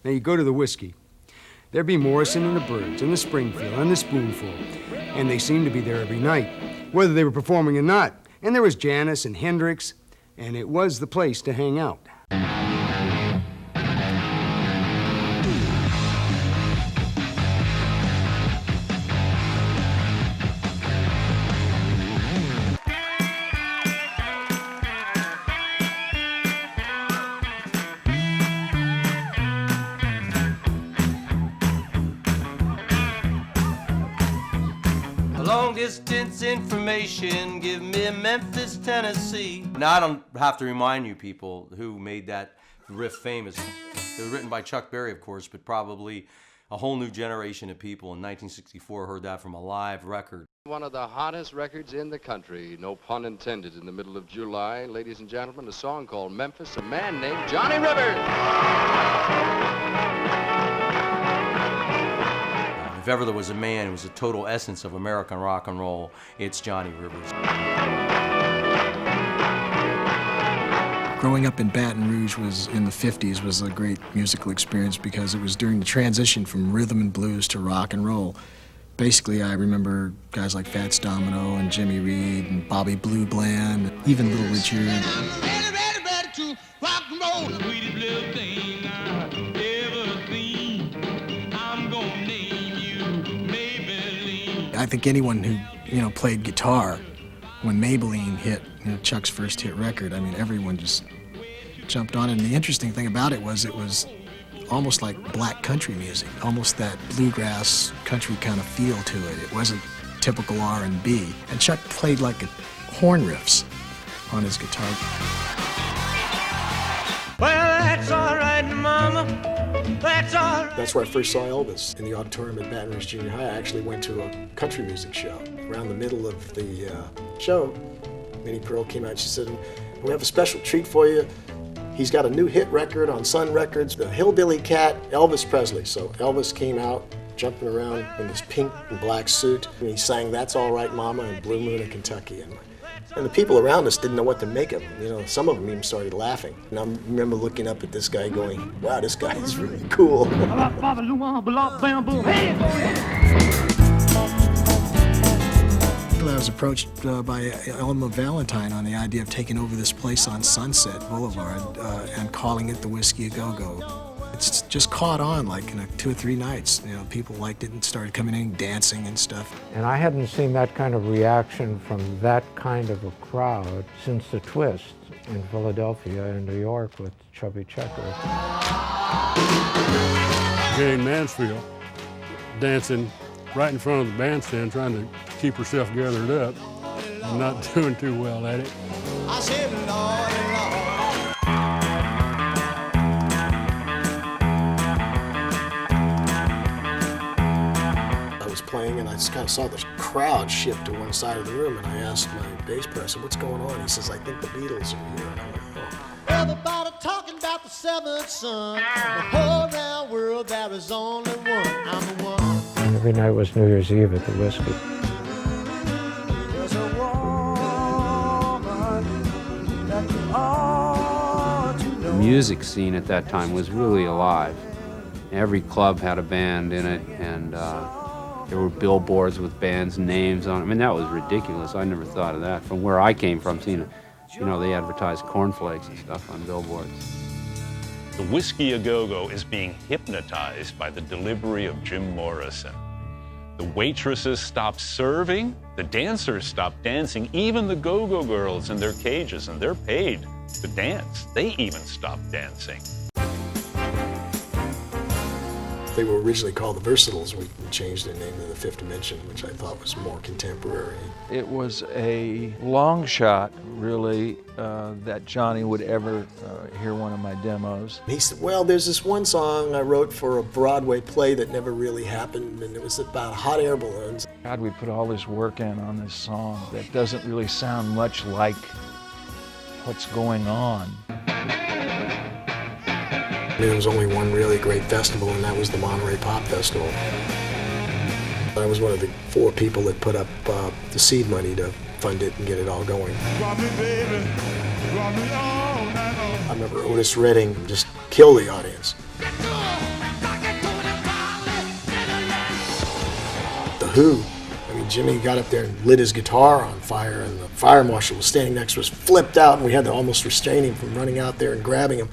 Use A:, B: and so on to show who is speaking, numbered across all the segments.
A: Now you go to the Whiskey. There'd be Morrison and the Byrds and the Springfield and the Spoonful, and they seemed to be there every night, whether they were performing or not. And there was Janis and Hendrix, and it was the place to hang out.
B: Long-distance information, give me Memphis, Tennessee. Now, I don't have to remind you people who made that riff famous. It was written by Chuck Berry, of course, but probably a whole new generation of people in 1964 heard that from a live record.
C: One of the hottest records in the country, no pun intended, in the middle of July. Ladies and gentlemen, a song called Memphis, a man named Johnny Rivers.
B: If ever there was a man who was the total essence of American rock and roll, it's Johnny Rivers.
D: Growing up in Baton Rouge in the 50s was a great musical experience because it was during the transition from rhythm and blues to rock and roll. Basically, I remember guys like Fats Domino and Jimmy Reed and Bobby Blue Bland, even Little Richard.
E: Ready to rock and roll, sweetest little thing I've ever seen. I'm gonna name you Maybelline.
D: I think anyone who, played guitar when Maybelline hit, Chuck's first hit record, I mean, everyone just jumped on it. And the interesting thing about it was almost like black country music, almost that bluegrass country kind of feel to it. It wasn't typical R&B. And Chuck played like horn riffs on his guitar.
E: Well, that's all right, Mama. That's all right.
F: That's where I first saw Elvis in the auditorium at Baton Rouge Junior High. I actually went to a country music show. Around the middle of the show, Minnie Pearl came out and she said, "We have a special treat for you. He's got a new hit record on Sun Records, the Hillbilly Cat, Elvis Presley." So Elvis came out jumping around in this pink and black suit, and he sang "That's All Right, Mama" and "Blue Moon of Kentucky." And the people around us didn't know what to make of him. Some of them even started laughing. And I remember looking up at this guy going, "Wow, this guy is really cool."
D: I was approached by Elma Valentine on the idea of taking over this place on Sunset Boulevard and calling it the Whiskey A Go-Go. It's just caught on like in 2 or 3 nights. People liked it and started coming in dancing and stuff.
G: And I hadn't seen that kind of reaction from that kind of a crowd since the Twist in Philadelphia and New York with Chubby Checker.
H: Jane Mansfield dancing right in front of the bandstand, trying to keep herself gathered up and not doing too well at it.
E: I said, Lord,
F: I was playing and I just kind of saw the crowd shift to one side of the room, and I asked my bass player, I said, "What's going on?" He says, "I think the Beatles are here." And I went, "Oh."
E: everybody talking about the seventh son. The whole round world, there is only one. I'm the one.
G: Every night was New Year's Eve at the Whiskey.
E: There's a woman that you ought to know.
I: The music scene at that time was really alive. Every club had a band in it, and there were billboards with bands' names on it. I mean, that was ridiculous. I never thought of that. From where I came from, seeing, they advertised cornflakes and stuff on billboards.
J: The Whiskey A Go-Go is being hypnotized by the delivery of Jim Morrison. The waitresses stop serving, the dancers stop dancing, even the go-go girls in their cages, and they're paid to dance. They even stop dancing.
F: They were originally called the Versatiles. We changed their name to the Fifth Dimension, which I thought was more contemporary.
K: It was a long shot, really, that Johnny would ever hear one of my demos.
F: He said, "Well, there's this one song I wrote for a Broadway play that never really happened, and it was about hot air balloons."
K: God, we put all this work in on this song that doesn't really sound much like what's going on.
F: There was only one really great festival, and that was the Monterey Pop Festival. I was one of the 4 people that put up the seed money to fund it and get it all going. I remember Otis Redding just kill the audience. Who. I mean, Jimmy got up there and lit his guitar on fire, and the fire marshal was standing next to us, flipped out, and we had to almost restrain him from running out there and grabbing him.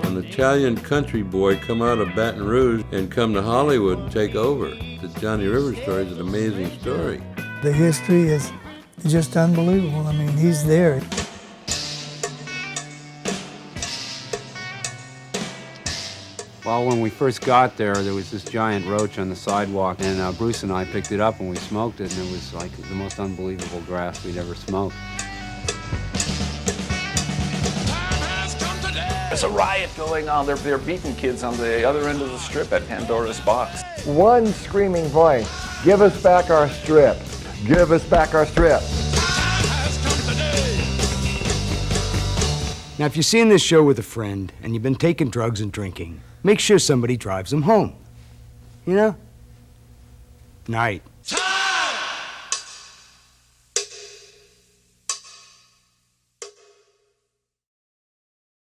L: An Italian country boy come out of Baton Rouge and come to Hollywood and take over. The Johnny Rivers story is an amazing story.
M: The history is just unbelievable. I mean, he's there.
I: Well, when we first got there was this giant roach on the sidewalk, and Bruce and I picked it up and we smoked it, and it was like the most unbelievable grass we'd ever smoked.
N: There's a riot going on. They're beating kids on the other end of the strip at Pandora's Box.
O: One screaming voice, give us back our strip. Give us back our strip.
A: Now, if you're seeing this show with a friend and you've been taking drugs and drinking, make sure somebody drives them home. You know? Night.